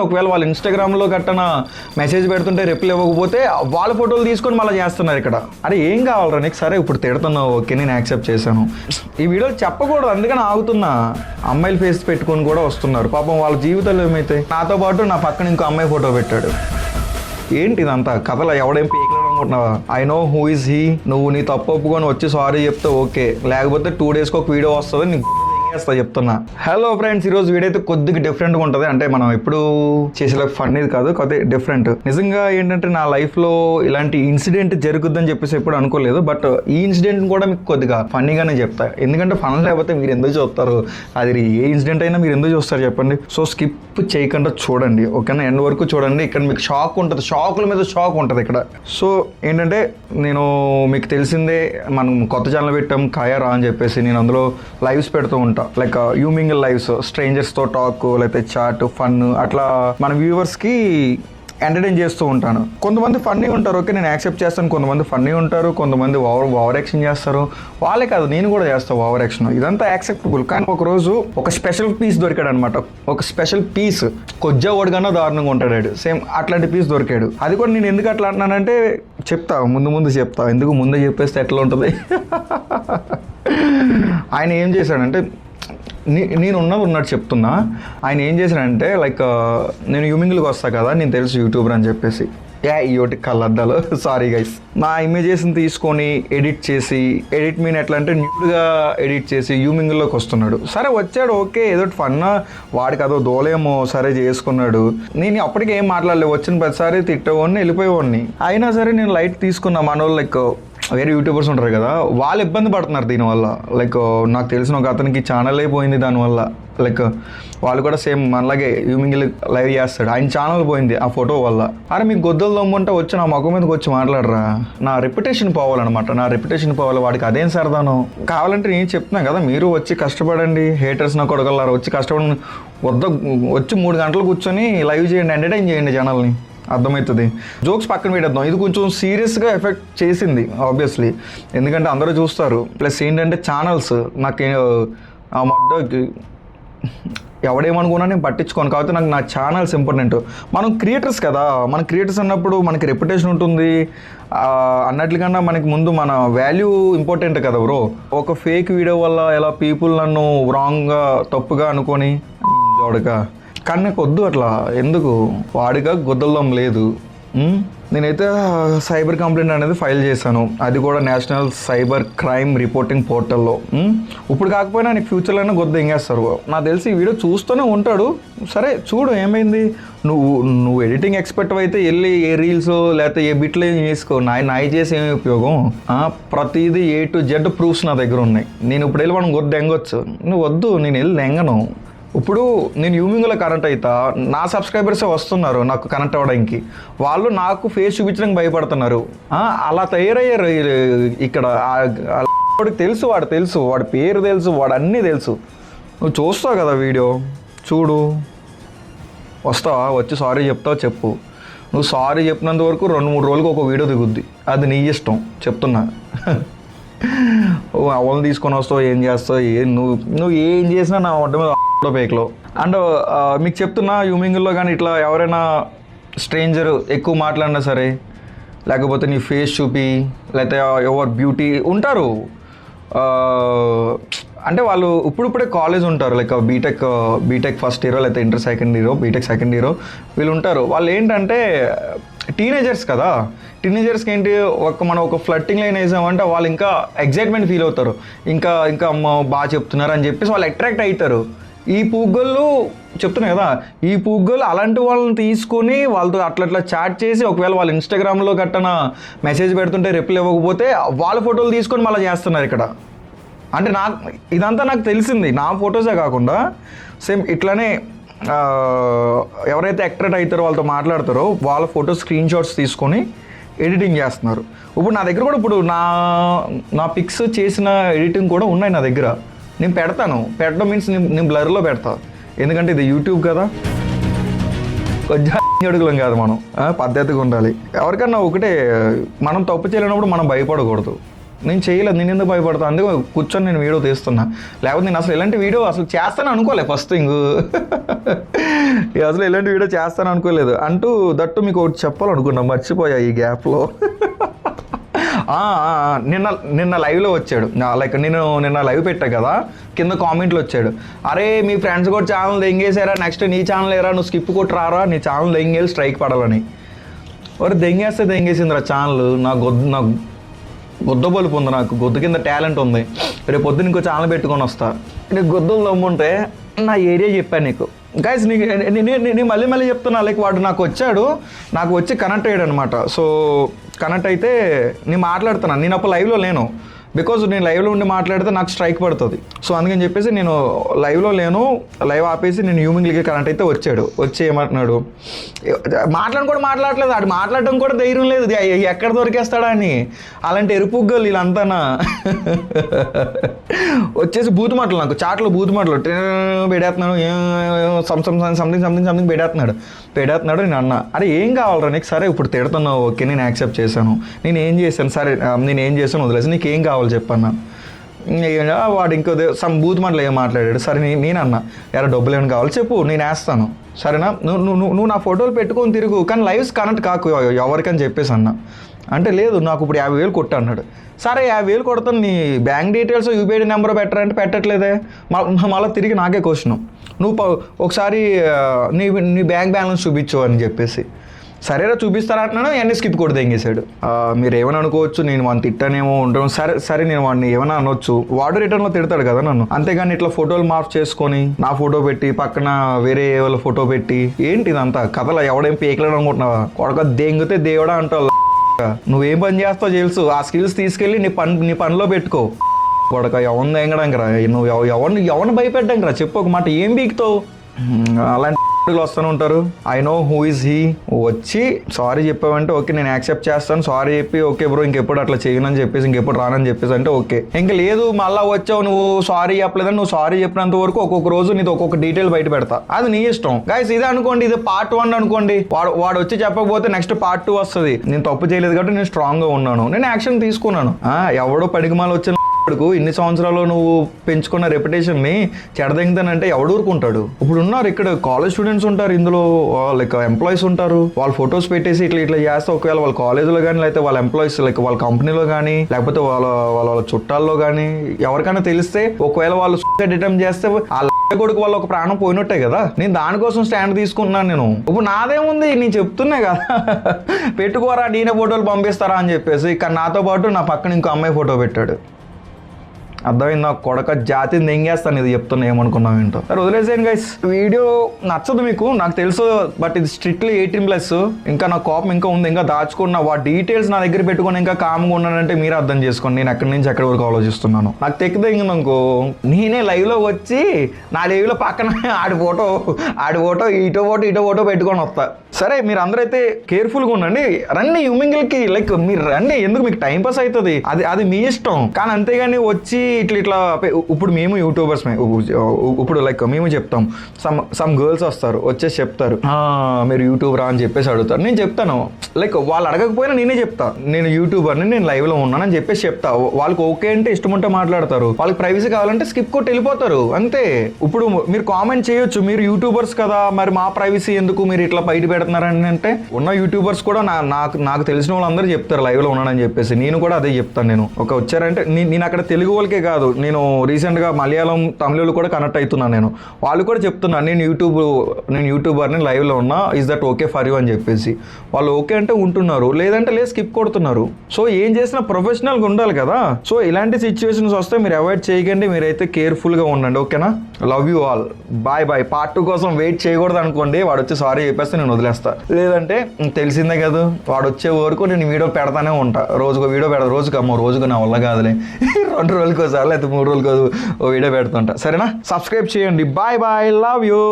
ఒకవేళ వాళ్ళు ఇన్స్టాగ్రామ్లో గట్టన మెసేజ్ పెడుతుంటే రిప్లై ఇవ్వకపోతే వాళ్ళ ఫోటోలు తీసుకొని మళ్ళీ చేస్తున్నారు ఇక్కడ. అరే ఏం కావాలరా నీకు? సరే ఇప్పుడు తిడుతున్నావు, ఓకే నేను యాక్సెప్ట్ చేశాను. ఈ వీడియోలు చెప్పకూడదు అందుకని ఆగుతున్నా. అమ్మాయిల ఫేస్ పెట్టుకొని కూడా వస్తున్నారు పాపం, వాళ్ళ జీవితాలు ఏమైతే. నాతో పాటు నా పక్కన ఇంకో అమ్మాయి ఫోటో పెట్టాడు. ఏంటి ఇదంతా కథలో ఎవడేం పీకలేడు అనుకుంటున్నావా? I know who is he. నువ్వు నీ తప్పు ఒప్పుకొని వచ్చి సారీ చెప్తే ఓకే, లేకపోతే 2 daysకి ఒక వీడియో వస్తుంది నీకు చెప్తున్నా. హలో ఫ్రెండ్స్, ఈరోజు వీడియో అయితే కొద్దిగా డిఫరెంట్గా ఉంటుంది. అంటే మనం ఎప్పుడు చేసే ఫన్ ఇది కాదు, కొద్దిగా డిఫరెంట్. నిజంగా ఏంటంటే నా లైఫ్లో ఇలాంటి ఇన్సిడెంట్ జరుగుద్దని చెప్పేసి ఎప్పుడు అనుకోలేదు. బట్ ఈ ఇన్సిడెంట్ కూడా మీకు కొద్దిగా ఫన్నీగానే చెప్తా. ఎందుకంటే ఫన్ లేకపోతే మీరు ఎందుకు చూస్తారు? అది ఏ ఇన్సిడెంట్ అయినా మీరు ఎందుకు చూస్తారు చెప్పండి? సో స్కిప్ చేయకుండా చూడండి, ఓకేనా? ఎండ్ వరకు చూడండి. ఇక్కడ మీకు షాక్ ఉంటుంది, షాకుల మీద షాక్ ఉంటుంది ఇక్కడ. సో ఏంటంటే నేను మీకు తెలిసిందే, మనం కొత్త ఛానల్ పెట్టాం కాయా రా అని చెప్పేసి. నేను అందులో లైవ్స్ పెడుతూ ఉంటాను, లైక్ యూమింగిల్ లైవ్స్, స్ట్రేంజర్స్తో టాక్, లేకపోతే చాట్, ఫన్, అట్లా మన వ్యూవర్స్కి ఎంటర్టైన్ చేస్తూ ఉంటాను. కొంతమంది ఫన్నీ ఉంటారు, ఓకే నేను యాక్సెప్ట్ చేస్తాను. కొంతమంది ఫన్నీ ఉంటారు, కొంతమంది ఓవర్ యాక్షన్ చేస్తారు. వాళ్ళే కాదు, నేను కూడా చేస్తాను ఓవర్ యాక్షన్. ఇదంతా యాక్సెప్టబుల్. కానీ ఒకరోజు ఒక స్పెషల్ పీస్ దొరికాడు అనమాట. ఒక స్పెషల్ పీస్, కొజ్జా ఓడిగానో దారుణంగా ఉంటాడు, సేమ్ అట్లాంటి పీస్ దొరికాడు. అది కూడా నేను ఎందుకు అట్లా అంటున్నానంటే చెప్తా, ముందు చెప్తా. ఎందుకు ముందే చెప్పేస్తే ఎట్లా ఉంటుంది. ఆయన ఏం చేశాడంటే, నేను ఉన్నట్టు చెప్తున్నా. ఆయన ఏం చేశాడంటే, లైక్ నేను యూమింగ్లకు వస్తా కదా, నేను తెలుసు యూట్యూబర్ అని చెప్పేసి, ఇయోటి కళ్ళద్దాలు సారీ గైస్, నా ఇమేజెస్ని తీసుకొని ఎడిట్ మీన్ ఎట్లా అంటే న్యూడ్గా ఎడిట్ చేసి యూమింగ్లోకి వస్తున్నాడు. సరే వచ్చాడు, ఓకే ఏదో ఫన్, వాడికి అదో దోలేమో, సరే చేసుకున్నాడు. నేను అప్పటికి ఏం మాట్లాడలేదు, వచ్చిన ప్రతిసారి తిట్టేవాడిని, వెళ్ళిపోయేవాడిని. అయినా సరే నేను లైట్ తీసుకున్నా. మన వాళ్ళు లైక్ వేరే యూట్యూబర్స్ ఉంటారు కదా, వాళ్ళు ఇబ్బంది పడుతున్నారు దీనివల్ల. లైక్ నాకు తెలిసిన ఒక అతనికి ఛానల్ అయిపోయింది దానివల్ల. లైక్ వాళ్ళు కూడా సేమ్ మనలాగే యూమింగిల్ లైవ్ చేస్తాడు, ఆయన ఛానల్ పోయింది ఆ ఫోటో వల్ల. అరే మీకు గొద్దలు దమ్ముంటే వచ్చి నా ముఖం మీదకి వచ్చి మాట్లాడరా. నా రెప్యుటేషన్ పోవాలన్నమాట, నా రెప్యుటేషన్ పోవాలి. వాడికి అదేం సరదాను. కావాలంటే నేను చెప్తున్నా కదా, మీరు వచ్చి కష్టపడండి. హేటర్స్ నా కొడగలరు, వచ్చి కష్టపడండి. వచ్చి 3 గంటలు కూర్చొని లైవ్ చేయండి, ఎంటర్టైన్ చేయండి ఛానల్ని, అర్థమవుతుంది. జోక్స్ పక్కన పెట్టేద్దాం. ఇది కొంచెం సీరియస్గా ఎఫెక్ట్ చేసింది ఆబ్వియస్లీ, ఎందుకంటే అందరూ చూస్తారు. ప్లస్ ఏంటంటే ఛానల్స్ నాకు ఆ మొడ్డకి ఎవడేమనుకున్నా నేను పట్టించుకోను. కాబట్టి నాకు నా ఛానల్స్ ఇంపార్టెంట్. మనం క్రియేటర్స్ కదా, మన క్రియేటర్స్ అన్నప్పుడు మనకి రెప్యుటేషన్ ఉంటుంది. అన్నట్లుకన్నా మనకి ముందు మన వాల్యూ ఇంపార్టెంట్ కదా బ్రో. ఒక ఫేక్ వీడియో వల్ల ఎలా పీపుల్ నన్ను రాంగ్గా తప్పుగా అనుకొని వాడుగా, కానీ నాకు వద్దు అట్లా. ఎందుకు? వాడిగా గొద్దలం లేదు. నేనైతే సైబర్ కంప్లైంట్ అనేది ఫైల్ చేశాను, అది కూడా నేషనల్ సైబర్ క్రైమ్ రిపోర్టింగ్ పోర్టల్లో. ఇప్పుడు కాకపోయినా నీకు ఫ్యూచర్లోనే గొద్ద ఎంగేస్తారు. నాకు తెలిసి ఈ వీడియో చూస్తూనే ఉంటాడు. సరే చూడు ఏమైంది. నువ్వు ఎడిటింగ్ ఎక్స్పర్ట్ అయితే వెళ్ళి ఏ రీల్స్ లేకపోతే ఏ బిట్లు ఏం చేసుకో. నాయి చేసి ఏమి ఉపయోగం? ప్రతిదీ A to Z ప్రూఫ్స్ నా దగ్గర ఉన్నాయి. నేను ఇప్పుడు వెళ్ళి మనం గొద్ద ఎంగొచ్చు. నువ్వు వద్దు, నేను వెళ్ళి ఎంగను. ఇప్పుడు నేను యూమింగ్లో కనెక్ట్ అవుతా, నా సబ్స్క్రైబర్సే వస్తున్నారు నాకు కనెక్ట్ అవ్వడానికి. వాళ్ళు నాకు ఫేస్ చూపించడానికి భయపడుతున్నారు. అలా తయారయ్యారు ఇక్కడ. వాడికి తెలుసు, వాడి పేరు తెలుసు, వాడు అన్నీ తెలుసు. నువ్వు చూస్తావు కదా వీడియో, చూడు. వస్తావా, వచ్చి సారీ చెప్తావు చెప్పు. నువ్వు సారీ చెప్పినంత వరకు 2-3 రోజులకు ఒక వీడియో దిగుద్ది, అది నీ ఇష్టం చెప్తున్నా. అవన్నీ తీసుకొని వస్తావు, ఏం చేస్తావు, నువ్వు ఏం చేసినా నా ఒడ్డు మీద పేకలో. అండ్ మీకు చెప్తున్నా, యూమింగ్లో కానీ ఇట్లా ఎవరైనా స్ట్రేంజర్ ఎక్కువ మాట్లాడినా సరే, లేకపోతే నీ ఫేస్ చూపి, లేకపోతే ఎవరు బ్యూటీ ఉంటారు అంటే వాళ్ళు ఇప్పుడిప్పుడే కాలేజ్ ఉంటారు, లైక్ బీటెక్ ఫస్ట్ ఇయర్, లేకపోతే inter second year, BTech second year వీళ్ళు ఉంటారు. వాళ్ళు ఏంటంటే టీనేజర్స్ కదా, టీనేజర్స్కి ఏంటి, మనం ఒక ఫ్లట్టింగ్ లైన్ వేసామంటే వాళ్ళు ఇంకా ఎగ్జైట్మెంట్ ఫీల్ అవుతారు. ఇంకా అమ్మ బాగా చెప్తున్నారు అని చెప్పేసి వాళ్ళు అట్రాక్ట్ అవుతారు. ఈ పూగ్గోళ్ళు చెప్తున్నాయి కదా, ఈ పూగ్గోళ్ళు అలాంటి వాళ్ళని తీసుకొని వాళ్ళతో అట్లా చాట్ చేసి, ఒకవేళ వాళ్ళు ఇన్స్టాగ్రామ్లో గట్టన మెసేజ్ పెడుతుంటే రిప్లై ఇవ్వకపోతే వాళ్ళ ఫోటోలు తీసుకొని మళ్ళీ చేస్తున్నారు ఇక్కడ. అంటే ఇదంతా నాకు తెలిసింది, నా ఫొటోసే కాకుండా సేమ్ ఇట్లానే ఎవరైతే అట్రాక్ట్ అవుతారో వాళ్ళతో మాట్లాడతారో వాళ్ళ ఫోటో స్క్రీన్ షాట్స్ తీసుకొని ఎడిటింగ్ చేస్తున్నారు. ఇప్పుడు నా దగ్గర కూడా ఇప్పుడు నా పిక్స్ చేసిన ఎడిటింగ్ కూడా ఉన్నాయి నా దగ్గర. నేను పెట్టడం మీన్స్ నేను బ్లర్లో పెడతా, ఎందుకంటే ఇది యూట్యూబ్ కదా, కొంచెం అడుగులం కాదు మనం, పద్ధతిగా ఉండాలి. ఎవరికన్నా ఒకటే, మనం తప్పు చేయలేనప్పుడు మనం భయపడకూడదు. నేను చేయలేదు, నేను ఎందుకు భయపడతాను, అందుకే కూర్చొని నేను వీడియో తీస్తున్నా. లేకపోతే నేను అసలు ఇలాంటి వీడియో అసలు చేస్తాను అనుకోలే ఫస్ట్ థింగ్. అసలు ఇలాంటి వీడియో చేస్తాను అనుకోలేదు. అంటూ దట్టు మీకు ఒకటి చెప్పాలనుకున్నా, మర్చిపోయా ఈ గ్యాప్లో. నిన్న లైవ్లో వచ్చాడు, లైక్ నేను నిన్న లైవ్ పెట్టా కదా, కింద కామెంట్లు వచ్చాడు, అరే మీ ఫ్రెండ్స్ కూడా ఛానల్ దెంగేసారా, నెక్స్ట్ నీ ఛానల్ ఏరా, నువ్వు స్కిప్ కొట్టి రారా, నీ ఛానల్ దెంగేసి స్ట్రైక్ పడాలని. మరి దెంగేస్తే దెంగేసిందిరా ఛానల్. నాకు గొద్ద బలుపు ఉంది, నాకు గొద్దు కింద టాలెంట్ ఉంది. రేపు పొద్దున ఇంకో ఛానల్ పెట్టుకొని వస్తా. నీకు గొద్దులు దమ్ముంటే నా ఏరియా చెప్పాను నీకు గైస్. నేను మళ్ళీ చెప్తున్నా, లైక్ వాడు నాకు వచ్చి కనెక్ట్ అయ్యాడు అనమాట. సో కనెక్ట్ అయితే నేను మాట్లాడుతున్నాను, నేను అప్పుడు లైవ్లో లేను, బికాజ్ నేను లైవ్లో ఉండి మాట్లాడితే నాకు స్ట్రైక్ పడుతుంది. సో అందుకని చెప్పేసి నేను లైవ్లో లేను, లైవ్ ఆపేసి నేను హ్యూమింగ్లీకి కనెక్ట్ అయితే వచ్చి ఏమంటున్నాడు, మాట్లాడట్లేదు, ఆడు మాట్లాడడం కూడా ధైర్యం లేదు, ఎక్కడ దొరికేస్తాడా అని. అలాంటి ఎరుపుగ్గలు వీళ్ళంతానా. వచ్చేసి బూతు మాటలు, నాకు చాట్లో బూతు మాటలు పెడేస్తున్నాడు, సంథింగ్ పెడేస్తున్నాడు. నేను అన్నా, అరే ఏం కావాలరా నీకు, సరే ఇప్పుడు తిడుతున్నావు, ఓకే నేను యాక్సెప్ట్ చేశాను, నేను ఏం చేశాను, సరే నేను ఏం చేశాను వదిలేసి, నీకు ఏం కావాలి చెప్పన్నా. వాడు ఇంకో బూత్ మాటలు ఏం మాట్లాడాడు. సరే నేను అన్నా, ఎరా డబ్బులు ఏమైనా కావాలి చెప్పు, నేను వేస్తాను, సరేనా, నువ్వు నా ఫోటోలు పెట్టుకొని తిరుగు, కానీ లైవ్స్ కనెక్ట్ కాకు ఎవరికని చెప్పేసి అన్నా. అంటే లేదు నాకు ఇప్పుడు 50,000 కొట్టు అన్నాడు. సరే 50,000 కొడతాను, నీ బ్యాంక్ డీటెయిల్స్ యూపీఐ నెంబర్ పెట్టరంటే పెట్టట్లేదే. మళ్ళీ తిరిగి నాకే క్వశ్చన్, నువ్వు ఒకసారి నీ బ్యాంక్ బ్యాలెన్స్ చూపించు అని చెప్పేసి. సరేరా చూపిస్తారా అంటున్నాను, అన్నీ స్కిప్ కూడా తెంగేశాడు. మీరు ఏమైనా అనుకోవచ్చు, నేను వాడిని తిట్టానేమో ఉంటాను, సరే నేను వాడిని ఏమైనా అనొచ్చు, వాడు రిటర్న్లో తిడతాడు కదా నన్ను. అంతేగాని ఇట్లా ఫోటోలు మార్క్ చేసుకొని నా ఫోటో పెట్టి పక్కన వేరే వాళ్ళ ఫోటో పెట్టి ఏంటి ఇదంతా కథలో, ఎవడేం పీకలేడు అనుకుంటున్నావా, కొడక దెంగితే దేవుడా అంటావు. నువ్వేం పని చేస్తావు తెలుసు, ఆ స్కిల్స్ తీసుకెళ్ళి నీ పనిలో పెట్టుకో. కొడక ఎవరిని దెంగడానికి రా, నువ్వు ఎవరిని భయపెట్టడానికి రా, చెప్పు ఒక మాట, ఏం బీకుతావు. అలాంటి వస్తూనే ఉంటారు. I know who is he. వచ్చి సారీ చెప్పావంటే ఓకే నేను యాక్సెప్ట్ చేస్తాను, సారీ చెప్పి ఓకే బ్రో ఇంకెప్పుడు అట్లా చేయనని చెప్పేసి ఇంకెప్పుడు రానని చెప్పేసి అంటే ఓకే. ఇంకా లేదు మళ్ళీ వచ్చావు నువ్వు సారీ చెప్పలేదని, నువ్వు సారీ చెప్పినంత వరకు ఒక్కొక్క రోజు నీతో ఒక్కొక్క డీటెయిల్ బయట పెడతా, అది నీ ఇష్టం. గైస్ ఇదే అనుకోండి, ఇది పార్ట్ 1 అనుకోండి, వాడు వచ్చి చెప్పకపోతే నెక్స్ట్ పార్ట్ 2 వస్తుంది. నేను తప్పు చేయలేదు కాబట్టి నేను స్ట్రాంగ్ గా ఉన్నాను, నేను యాక్షన్ తీసుకున్నాను. ఎవడో పడిగమాలు వచ్చిన ఇన్ని సంవత్సరాలు నువ్వు పెంచుకున్న రెప్యుటేషన్ ని చెడదెంగుతానంటే ఎవడు ఊరుకుంటాడు. ఇప్పుడు ఉన్నారు ఇక్కడ కాలేజ్ స్టూడెంట్స్ ఉంటారు, ఇందులో లైక్ ఎంప్లాయీస్ ఉంటారు, వాళ్ళ ఫొటోస్ పెట్టేసి ఇట్లా చేస్తే ఒకవేళ వాళ్ళ కాలేజీలో కానీ లేకపోతే వాళ్ళ ఎంప్లాయీస్ లైక్ వాళ్ళ కంపెనీలో కానీ లేకపోతే వాళ్ళ చుట్టాల్లో కానీ ఎవరికైనా తెలిస్తే ఒకవేళ వాళ్ళు సూసైడ్ అటెంప్ట్ చేస్తే వాళ్ళ కొడుకు వాళ్ళ ఒక ప్రాణం పోయినట్టే కదా. నేను దానికోసం స్టాండ్ తీసుకున్నాను. నేను ఇప్పుడు నాదేముంది, నేను చెప్తున్నా కదా పెట్టుకోరా నేనే ఫోటోలు పంపిస్తారా అని చెప్పేసి. కానీ నాతో పాటు నా పక్కన ఇంకో అమ్మాయి ఫోటో పెట్టాడు. అర్థమైంది, నాకు కొడక జాతిని దెంగేస్తాను ఇది చెప్తున్నా, ఏమనుకున్నావు ఏంటో. సరే వదిలేసాను గైస్, వీడియో నచ్చదు మీకు నాకు తెలుసు, బట్ ఇది స్ట్రిక్ట్లీ 18+. ఇంకా నా కోపం ఇంకా ఉంది, ఇంకా దాచుకున్న వాటి డీటెయిల్స్ నా దగ్గర పెట్టుకుని ఇంకా కామ్గా ఉన్నానంటే మీరు అర్థం చేసుకోండి నేను ఎక్కడి నుంచి ఎక్కడి వరకు ఆలోచిస్తున్నాను. నాకు తెక్కింది అనుకో, నేనే లైవ్లో వచ్చి నా లైవ్లో పక్కన ఆడి ఫోటో ఇటో ఫోటో పెట్టుకొని వస్తా. సరే మీరు అందరైతే కేర్ఫుల్గా ఉండండి, రండి హ్యూమింగ్లకి, లైక్ మీరు రండి, ఎందుకు మీకు టైం పాస్ అవుతుంది, అది మీ ఇష్టం. కానీ అంతేగాని వచ్చి ఇట్లా ఇప్పుడు మేము యూట్యూబర్స్ ఇప్పుడు లైక్ మేము చెప్తాం, సమ్ గర్ల్స్ వస్తారు వచ్చేసి చెప్తారు మీరు యూట్యూబరా అని చెప్పేసి అడుగుతారు. నేను చెప్తాను లైక్ వాళ్ళు అడగకపోయినా నేనే చెప్తా, నేను యూట్యూబర్ని, నేను లైవ్లో ఉన్నానని చెప్పేసి చెప్తా. వాళ్ళకి ఓకే అంటే ఇష్టం ఉంటే మాట్లాడతారు, వాళ్ళకి ప్రైవసీ కావాలంటే స్కిప్ కొట్టి వెళ్ళిపోతారు అంతే. ఇప్పుడు మీరు కామెంట్ చేయొచ్చు, మీరు యూట్యూబర్స్ కదా మరి మా ప్రైవసీ ఎందుకు మీరు ఇట్లా బయట పెడుతున్నారని అంటే, ఉన్న యూట్యూబర్స్ కూడా నాకు తెలిసిన వాళ్ళందరూ చెప్తారు లైవ్లో ఉన్నానని చెప్పేసి, నేను కూడా అదే చెప్తాను. నేను ఒక వచ్చారంటే నేను అక్కడ తెలుగు వాళ్ళకే కాదు, నేను రీసెంట్గా మలయాళం తమిళలో కూడా కనెక్ట్ అవుతున్నాను. నేను వాళ్ళు కూడా చెప్తున్నాను నేను యూట్యూబర్ని లైవ్లో ఉన్నా, is that okay for you అని చెప్పేసి. వాళ్ళు ఓకే అంటే ఉంటున్నారు, లేదంటే లేదు స్కిప్ కొడుతున్నారు. సో ఏం చేసినా ప్రొఫెషనల్గా ఉండాలి కదా. సో ఇలాంటి సిచ్యువేషన్స్ వస్తే మీరు అవాయిడ్ చేయకండి, మీరైతే కేర్ఫుల్గా ఉండండి. ఓకేనా, love you all, bye bye. Part 2 కోసం వెయిట్ చేయకూడదు అనుకోండి, వాడు వచ్చి సారీ చెప్పేస్తే నేను వదిలేస్తా, లేదంటే తెలిసిందే కదా వాడు వచ్చే వరకు నేను వీడియో పెడతానే ఉంటా. రోజుకు వీడియో రోజుకు నా వల్ల కాదులే 2 రోజులకోసారి లేకపోతే 3 రోజులకోసారి ఓ వీడియో పెడుతుంటా. సరేనా, సబ్స్క్రైబ్ చేయండి. Bye bye, love you.